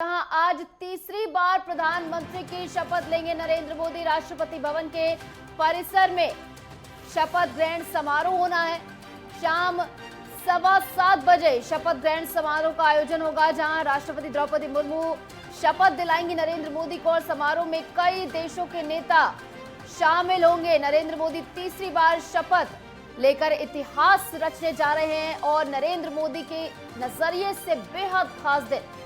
जहां आज तीसरी बार प्रधानमंत्री की शपथ लेंगे नरेंद्र मोदी। राष्ट्रपति भवन के परिसर में शपथ ग्रहण समारोह होना है। शाम 7:15 बजे शपथ ग्रहण समारोह का आयोजन होगा, जहां राष्ट्रपति द्रौपदी मुर्मू शपथ दिलाएंगी नरेंद्र मोदी को और समारोह में कई देशों के नेता शामिल होंगे। नरेंद्र मोदी तीसरी बार शपथ लेकर इतिहास रचने जा रहे हैं और नरेंद्र मोदी के नजरिए से बेहद खास दिन।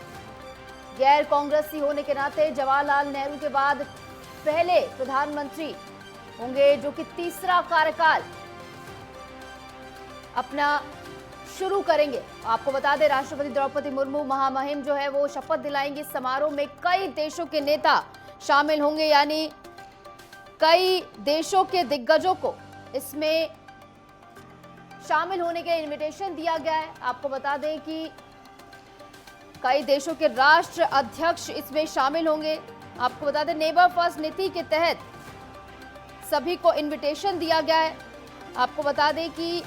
गैर कांग्रेसी होने के नाते जवाहरलाल नेहरू के बाद पहले प्रधानमंत्री होंगे जो कि तीसरा कार्यकाल अपना शुरू करेंगे। आपको बता दें, राष्ट्रपति द्रौपदी मुर्मू महामहिम जो है वो शपथ दिलाएंगे। इस समारोह में कई देशों के नेता शामिल होंगे, यानी कई देशों के दिग्गजों को इसमें शामिल होने का इनविटेशन दिया गया है। आपको बता दें कि कई देशों के राष्ट्र अध्यक्ष इसमें शामिल होंगे। आपको बता दें, नेबर फर्स्ट नीति के तहत सभी को इनविटेशन दिया गया है। आपको बता दें कि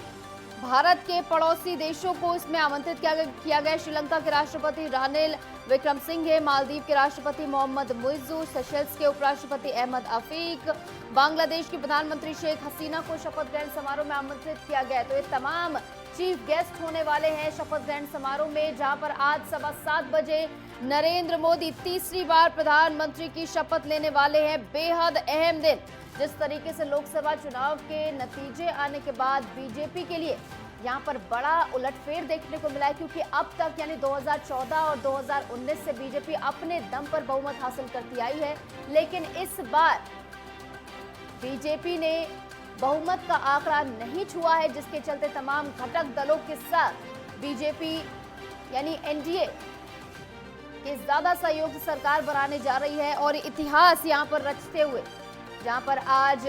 भारत के पड़ोसी देशों को इसमें आमंत्रित किया गया। श्रीलंका के राष्ट्रपति रानिल विक्रमसिंघे, मालदीव के राष्ट्रपति मोहम्मद मुइज्जू, सेशेल्स के उपराष्ट्रपति अहमद अफीक, बांग्लादेश की प्रधानमंत्री शेख हसीना को शपथ ग्रहण समारोह में आमंत्रित किया गया है। तो ये तमाम चीफ गेस्ट होने वाले हैं शपथ ग्रहण समारोह में, जहां पर आज 7:15 बजे नरेंद्र मोदी तीसरी बार प्रधानमंत्री की शपथ लेने वाले हैं। बेहद अहम दिन। जिस तरीके से लोकसभा चुनाव के नतीजे आने के बाद बीजेपी के लिए यहां पर बड़ा उलटफेर देखने को मिला है, क्योंकि अब तक यानी 2014 और 2019 से बीजेपी अपने दम पर बहुमत हासिल करती आई है, लेकिन इस बार बीजेपी ने बहुमत का आंकड़ा नहीं छुआ है, जिसके चलते तमाम घटक दलों के साथ बीजेपी यानी एनडीए के ज्यादा सहयोग से सरकार बनाने जा रही है और इतिहास यहां पर रचते हुए, जहां पर आज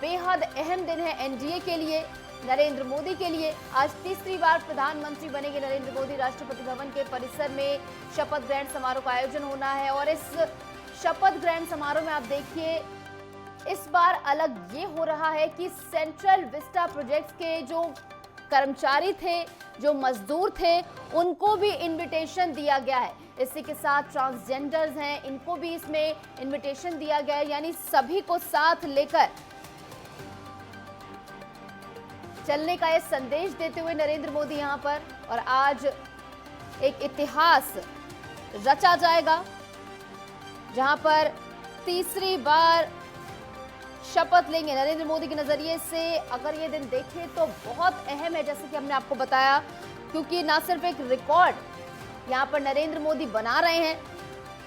बेहद अहम दिन है एनडीए के लिए, नरेंद्र मोदी के लिए। आज तीसरी बार प्रधानमंत्री बनेंगे नरेंद्र मोदी। राष्ट्रपति भवन के परिसर में शपथ ग्रहण समारोह का आयोजन होना है और इस शपथ ग्रहण समारोह में आप देखिए, इस बार अलग ये हो रहा है कि सेंट्रल विस्टा प्रोजेक्ट्स के जो कर्मचारी थे, जो मजदूर थे, उनको भी इनविटेशन दिया गया है। इसी के साथ ट्रांसजेंडर्स हैं, इनको भी इसमें इनविटेशन दिया गया है, यानी सभी को साथ लेकर चलने का ये संदेश देते हुए नरेंद्र मोदी यहां पर, और आज एक इतिहास रचा जाएगा, जहां पर तीसरी बार शपथ लेंगे नरेंद्र मोदी के नजरिए से। अगर ये दिन देखें तो बहुत अहम है, जैसे कि हमने आपको बताया, क्योंकि ना सिर्फ एक रिकॉर्ड यहां पर नरेंद्र मोदी बना रहे हैं,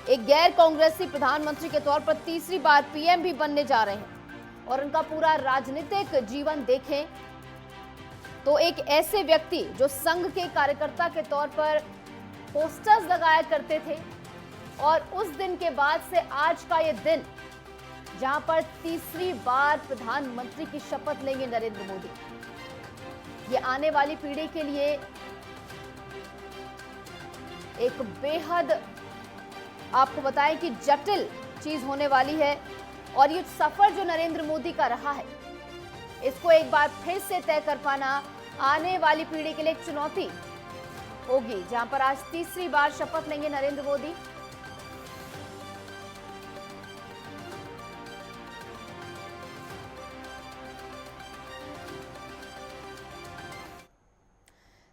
एक गैर कांग्रेसी प्रधानमंत्री के तौर पर तीसरी बार पीएम भी बनने जा रहे हैं। और उनका पूरा राजनीतिक जीवन देखें तो एक ऐसे व्यक्ति जो संघ के कार्यकर्ता के तौर पर पोस्टर्स लगाया करते थे, और उस दिन के बाद से आज का ये दिन जहां पर तीसरी बार प्रधानमंत्री की शपथ लेंगे नरेंद्र मोदी, ये आने वाली पीढ़ी के लिए एक बेहद, आपको बताएं कि जटिल चीज होने वाली है। और ये सफर जो नरेंद्र मोदी का रहा है, इसको एक बार फिर से तय कर पाना आने वाली पीढ़ी के लिए एक चुनौती होगी, जहां पर आज तीसरी बार शपथ लेंगे नरेंद्र मोदी।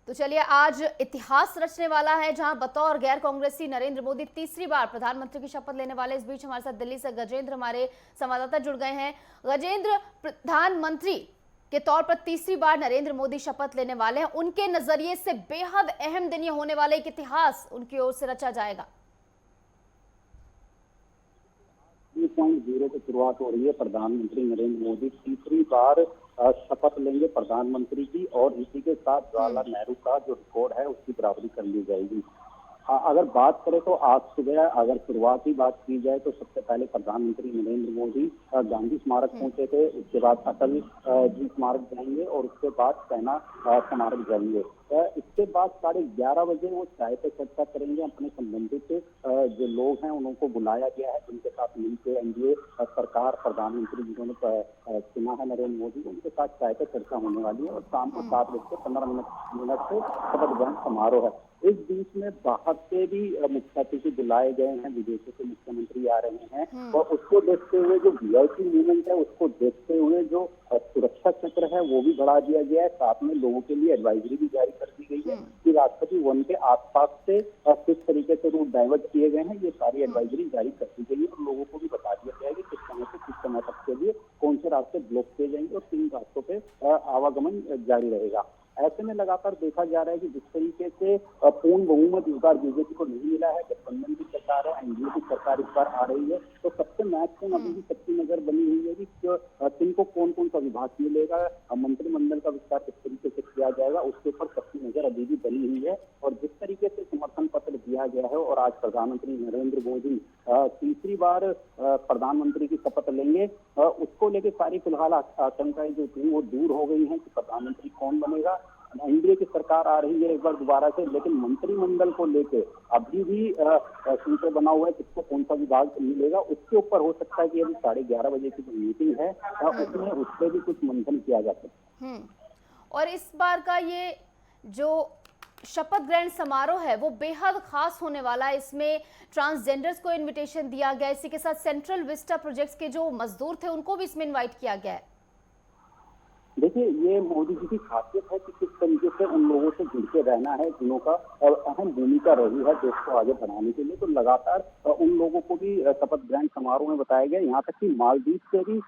तो चलिए, आज इतिहास रचने वाला है, जहां बतौर गैर कांग्रेसी नरेंद्र मोदी तीसरी बार प्रधानमंत्री की शपथ लेने वाले। इस बीच हमारे साथ दिल्ली से गजेंद्र, हमारे संवाददाता, जुड़ गए हैं। गजेंद्र, प्रधानमंत्री के तौर पर तीसरी बार नरेंद्र मोदी शपथ लेने वाले हैं, उनके नजरिए से बेहद अहम दिन ये होने वाला, एक इतिहास उनकी ओर से रचा जाएगा। 2.0 की शुरुआत हो रही है। प्रधानमंत्री नरेंद्र मोदी तीसरी बार शपथ लेंगे प्रधानमंत्री की, और इसी के साथ जवाहरलाल नेहरू का जो रिकॉर्ड है उसकी बराबरी कर ली जाएगी। अगर बात करें तो आज सुबह अगर शुरुआती बात की जाए तो सबसे पहले प्रधानमंत्री नरेंद्र मोदी गांधी स्मारक पहुंचे थे, उसके बाद अटल जी स्मारक जाएंगे और उसके बाद सेना स्मारक जाएंगे। इसके बाद 11:30 बजे वो चाय पे चर्चा करेंगे अपने संबंधित जो लोग हैं उनको बुलाया गया है, जिनके साथ मिलकर एनडीए सरकार, प्रधानमंत्री जिन्होंने चुना है नरेंद्र मोदी, उनके साथ चाय पर चर्चा होने वाली है और शाम को 7:15 से शपथ ग्रहण समारोह है। इस बीच में बाहर से भी मुख्य अतिथि बुलाए गए हैं, विदेशों से मुख्यमंत्री आ रहे हैं और उसको देखते हुए जो वीआईपी मूवमेंट है उसको देखते हुए जो सुरक्षा क्षेत्र है वो भी बढ़ा दिया गया है। साथ में लोगों के लिए एडवाइजरी भी जारी कर दी गई है कि राष्ट्रपति वन के आसपास से किस तरीके से रूट डाइवर्ट किए गए हैं, ये सारी एडवाइजरी जारी कर दी गई है और लोगों को भी बता दिया गया है कि किस समय से किस समय तक के लिए कौन से रास्ते ब्लॉक किए जाएंगे और किन रास्तों पे आवागमन जारी रहेगा। ऐसे में लगातार देखा जा रहा है कि जिस तरीके से पूर्ण बहुमत इस बार बीजेपी को नहीं मिला है, गठबंधन की सरकार है, एनडीए की सरकार इस बार आ रही है, तो सबसे महत्वपूर्ण अभी भी सबकी नजर बनी हुई है कि किनको कौन कौन सा विभाग मिलेगा, मंत्रिमंडल का विस्तार किस तरीके से किया जाएगा, उसके ऊपर सबकी नजर अभी भी बनी हुई है। और जिस तरीके से समर्थन पत्र दिया गया है और आज प्रधानमंत्री नरेंद्र मोदी तीसरी बार प्रधानमंत्री की शपथ लेंगे, उसको लेकर सारी फिलहाल आशंकाएं जो थी वो दूर हो गई हैं कि प्रधानमंत्री कौन बनेगा। एनडीए की सरकार आ रही है एक बार दोबारा से, लेकिन मंत्रिमंडल को लेके अभी भी सूत्र बना हुआ है किसको कौन सा विभाग मिलेगा। उसके ऊपर हो सकता है कि अभी 11:30 बजे की जो मीटिंग है उसमें उस पर भी कुछ मंथन किया जा सकता है। और इस बार का ये जो शपथ ग्रहण समारोह है वो बेहद खास होने वाला है। इसमें ट्रांसजेंडर्स को इनविटेशन दिया गया है, इसी के साथ सेंट्रल विस्टा प्रोजेक्ट्स के जो मजदूर थे उनको भी इसमें इनवाइट किया गया है। देखिए, ये मोदी जी की खासियत है कि किस तरीके से उन लोगों से जुड़ के रहना है, जिन्हों का और अहम भूमिका रही है देश को आगे बढ़ाने के लिए। तो लगातार उन लोगों को भी शपथ ग्रहण समारोह में बताया गया। यहाँ तक कि मालदीव से भी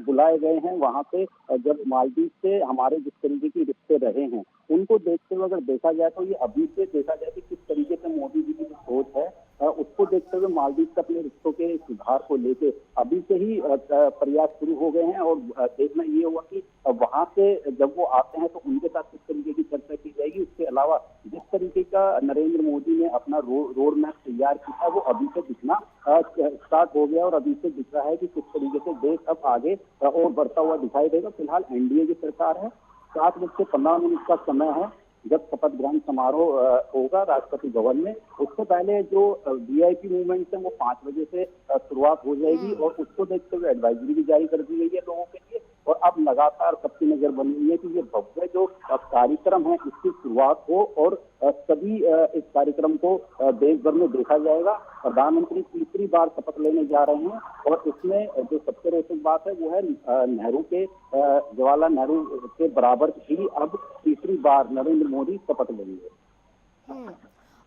बुलाए गए हैं। वहाँ पे जब मालदीव से हमारे जिस तरीके के रिश्ते रहे हैं उनको देखते हुए अगर देखा जाए तो ये अभी से देखा जाए कि किस तरीके से मोदी जी की जो सोच है उसको देखते हुए मालदीव से अपने रिश्तों के सुधार को लेके अभी से ही प्रयास शुरू हो गए हैं। और देखना ये हुआ कि वहां से जब वो आते हैं तो उनके साथ किस तरीके की चर्चा की जाएगी। उसके अलावा जिस तरीके का नरेंद्र मोदी ने अपना रोड मैप तैयार किया वो अभी से दिखना स्टार्ट हो गया और अभी से दिख रहा है कि किस तरीके से देश अब आगे और बढ़ता हुआ दिखाई देगा। फिलहाल एनडीए की सरकार है, 7:15 का समय है जब शपथ ग्रहण समारोह होगा राष्ट्रपति भवन में। उससे पहले जो वीआईपी मूवमेंट है वो 5 बजे से शुरुआत हो जाएगी और उसको देखते हुए एडवाइजरी भी जारी कर दी गई है लोगों के लिए। और अब लगातार सबकी नजर बनी हुई है कि ये भव्य जो कार्यक्रम है इसकी शुरुआत हो और सभी इस कार्यक्रम को देश भर में देखा जाएगा। प्रधानमंत्री तीसरी बार शपथ लेने जा रहे हैं और इसमें जो सबसे रोचक बात है वो है नेहरू के जवाहरलाल नेहरू के बराबर ही अब तीसरी बार नरेंद्र मोदी शपथ लेंगे।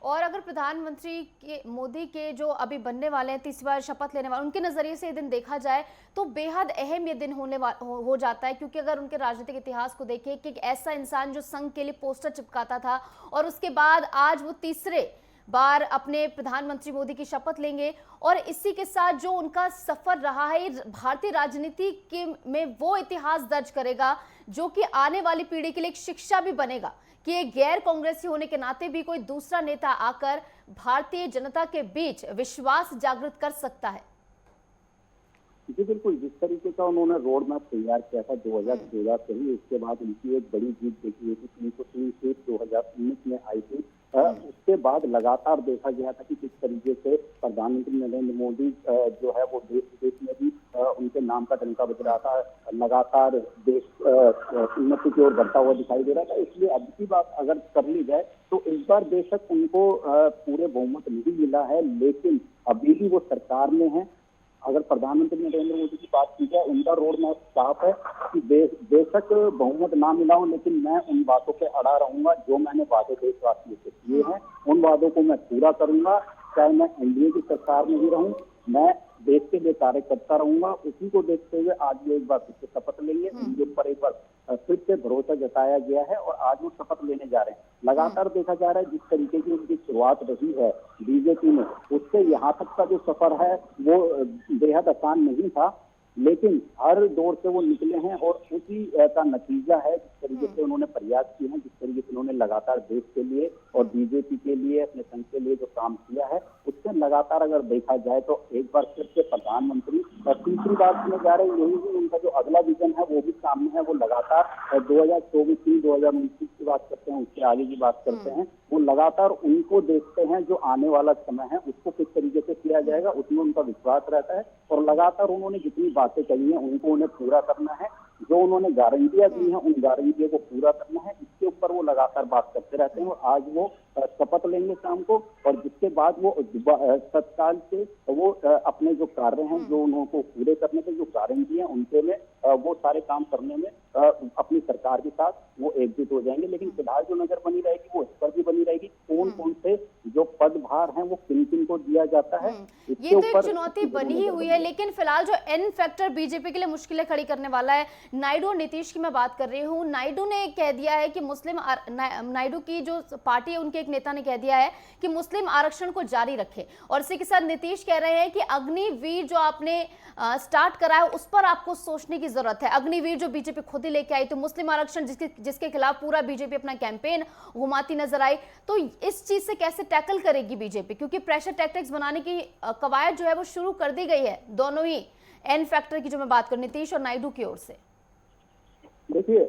और अगर प्रधानमंत्री के मोदी के जो अभी बनने वाले हैं तीसरी बार शपथ लेने वाले, उनके नजरिए से ये दिन देखा जाए तो बेहद अहम ये दिन हो जाता है। क्योंकि अगर उनके राजनीतिक इतिहास को देखें कि एक ऐसा इंसान जो संघ के लिए पोस्टर चिपकाता था और उसके बाद आज वो तीसरे बार अपने प्रधानमंत्री मोदी की शपथ लेंगे और इसी के साथ जो उनका सफर रहा है भारतीय राजनीति के में वो इतिहास दर्ज करेगा जो कि आने वाली पीढ़ी के लिए एक शिक्षा भी बनेगा कि एक गैर कांग्रेसी होने के नाते भी कोई दूसरा नेता आकर भारतीय जनता के बीच विश्वास जागृत कर सकता है। जी बिल्कुल, जिस तरीके का उन्होंने रोड मैप तैयार किया था 2014 से ही, उसके बाद उनकी एक बड़ी जीत देखी हुई थी 303 सीट 2019 में आई थी। उसके बाद लगातार देखा गया था कि किस तरीके से प्रधानमंत्री नरेंद्र मोदी जो है वो देश विदेश में भी उनके नाम का डंका बज रहा था। लगातार देश उन्नति की ओर बढ़ता हुआ दिखाई दे रहा था। इसलिए अब की बात अगर कर ली जाए तो इस बार बेशक उनको पूरे बहुमत नहीं मिला है, लेकिन अभी भी वो सरकार में है। अगर प्रधानमंत्री नरेंद्र मोदी की बात की जाए, उनका रोड मैप साफ है कि बेशक बहुमत ना मिला हो, लेकिन मैं उन बातों पे अड़ा रहूंगा जो मैंने वादे देशवासियों से किए हैं, उन वादों को मैं पूरा करूंगा। चाहे मैं एनडीए की सरकार में ही रहूं, मैं देश के लिए कार्य करता रहूंगा। उसी को देखते हुए आज ये एक बार फिर से शपथ लेंगे, उनके ऊपर एक बार फिर से भरोसा जताया गया है और आज वो शपथ लेने जा रहे हैं। लगातार देखा जा रहा है जिस तरीके की उनकी शुरुआत रही है बीजेपी में, उससे यहाँ तक का जो सफर है वो बेहद आसान नहीं था। लेकिन हर दौर से वो निकले हैं और उसी का नतीजा है जिस तरीके से उन्होंने प्रयास किए हैं, जिस तरीके से उन्होंने लगातार देश के लिए और बीजेपी के लिए, अपने संघ के लिए जो काम किया है, उससे लगातार अगर देखा जाए तो एक बार फिर से प्रधानमंत्री तीसरी बार होने जा रहे हैं। यही भी उनका जो अगला विजन है वो भी सामने है। वो लगातार 2024 की 2029 की बात करते हैं, उससे आगे की बात करते हैं, वो लगातार उनको देखते हैं जो आने वाला समय है उसको किस तरीके से किया जाएगा, उसमें उनका विश्वास रहता है और लगातार उन्होंने जितनी बातें कही हैं उनको उन्हें पूरा करना है। जो उन्होंने गारंटियां दी हैं उन गारंटियों को पूरा करना है, इसके ऊपर वो लगातार बात करते रहते हैं। और आज वो शपथ लेंगे शाम को और जिसके बाद वो तत्काल से वो अपने जो कार्य हैं, जो उनको पूरे करने के जो गारंटी है उनके में वो सारे काम करने में अपनी सरकार के साथ वो एकजुट हो जाएंगे। लेकिन फिलहाल जो नजर बनी रहेगी वो इस पर भी बनी रहेगी, कौन कौन से जो पदभार हैं वो किन किन को दिया जाता है। ये तो एक चुनौती बनी ही हुई है, लेकिन फिलहाल जो एन फैक्टर बीजेपी के लिए मुश्किलें खड़ी करने वाला है, नायडू और नीतीश की मैं बात कर रही हूँ। नायडू ने कह दिया है कि नायडू की जो पार्टी है उनके एक नेता ने कह दिया है कि मुस्लिम आरक्षण को जारी रखे, और इसी के साथ नीतीश कह रहे हैं कि अग्निवीर जो आपने स्टार्ट करा है उस पर आपको सोचने की जरूरत है। अग्निवीर जो बीजेपी खुद ही लेके आई, तो मुस्लिम आरक्षण जिसके खिलाफ पूरा बीजेपी अपना कैंपेन घुमाती नजर आई, तो इस चीज से कैसे टैकल करेगी बीजेपी? क्योंकि प्रेशर टैक्टिक्स बनाने की कवायद जो है वो शुरू कर दी गई है, दोनों ही एन फैक्टर की जो मैं बात करूं नीतीश और नायडू की ओर से। देखिए,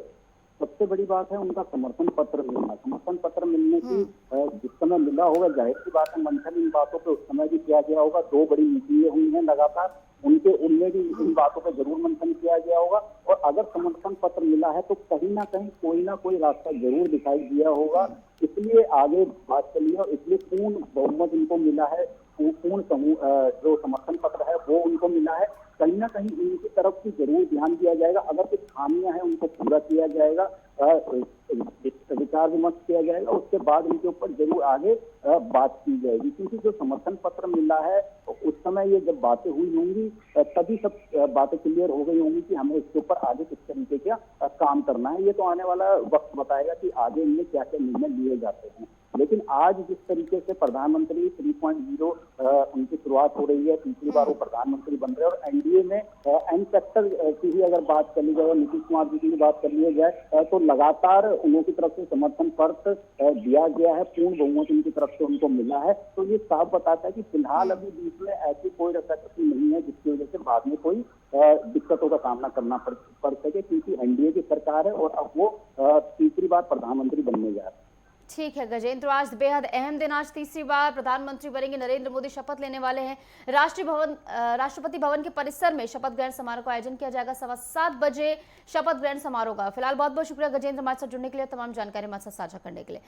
सबसे बड़ी बात है उनका समर्थन पत्र मिलना। समर्थन पत्र मिलने की जिस समय मिला होगा, जाहिर सी बात है मंथन इन बातों पे उस समय भी किया गया होगा। 2 बड़ी मीटिंगें हुई हैं लगातार, उनमें भी इन बातों पे जरूर मंथन किया गया होगा। और अगर समर्थन पत्र मिला है तो कहीं ना कहीं कोई ना कोई रास्ता जरूर दिखाई दिया होगा, इसलिए आगे बात चली है और इसलिए पूर्ण बहुमत इनको मिला है। पूर्ण समूह जो समर्थन पत्र है वो उनको मिला है। कहीं ना कहीं इनकी तरफ से जरूर ध्यान दिया जाएगा, अगर कुछ खामियां हैं उनको पूरा किया जाएगा, विचार विमर्श किया जाएगा, उसके बाद इनके ऊपर जरूर आगे बात की जाएगी। क्योंकि जो समर्थन पत्र मिला है उस समय ये जब बातें हुई होंगी तभी सब बातें क्लियर हो गई होंगी कि हमें इसके ऊपर आगे किस तरीके का काम करना है। ये तो आने वाला वक्त बताएगा कि आगे इनमें क्या क्या निर्णय लिए जाते हैं। लेकिन आज जिस तरीके से प्रधानमंत्री 3.0 उनकी शुरुआत हो रही है, तीसरी बार वो प्रधानमंत्री बन रहे हैं और एनडीए में एन सेक्टर की ही अगर बात कर ली जाए और नीतीश कुमार जी की भी बात कर ली जाए तो लगातार उनकी तरफ से समर्थन पत्र दिया गया है, पूर्ण बहुमत उनकी तरफ से उनको मिला है। तो ये साफ बताता है कि फिलहाल अभी बीच में ऐसी कोई रसाकसी नहीं है जिसकी वजह से बाद में कोई दिक्कतों का सामना करना पड़ सके, क्योंकि एनडीए की सरकार है और अब वो तीसरी बार प्रधानमंत्री बनने जा रहे हैं। ठीक है गजेंद्र, आज बेहद अहम दिन, आज तीसरी बार प्रधानमंत्री बनेंगे नरेंद्र मोदी, शपथ लेने वाले हैं। राष्ट्रपति भवन के परिसर में शपथ ग्रहण समारोह का आयोजन किया जाएगा 7:15 बजे शपथ ग्रहण समारोह का। फिलहाल बहुत बहुत शुक्रिया गजेंद्र हमारे साथ जुड़ने के लिए, तमाम जानकारी हमारे साथ साझा करने के लिए।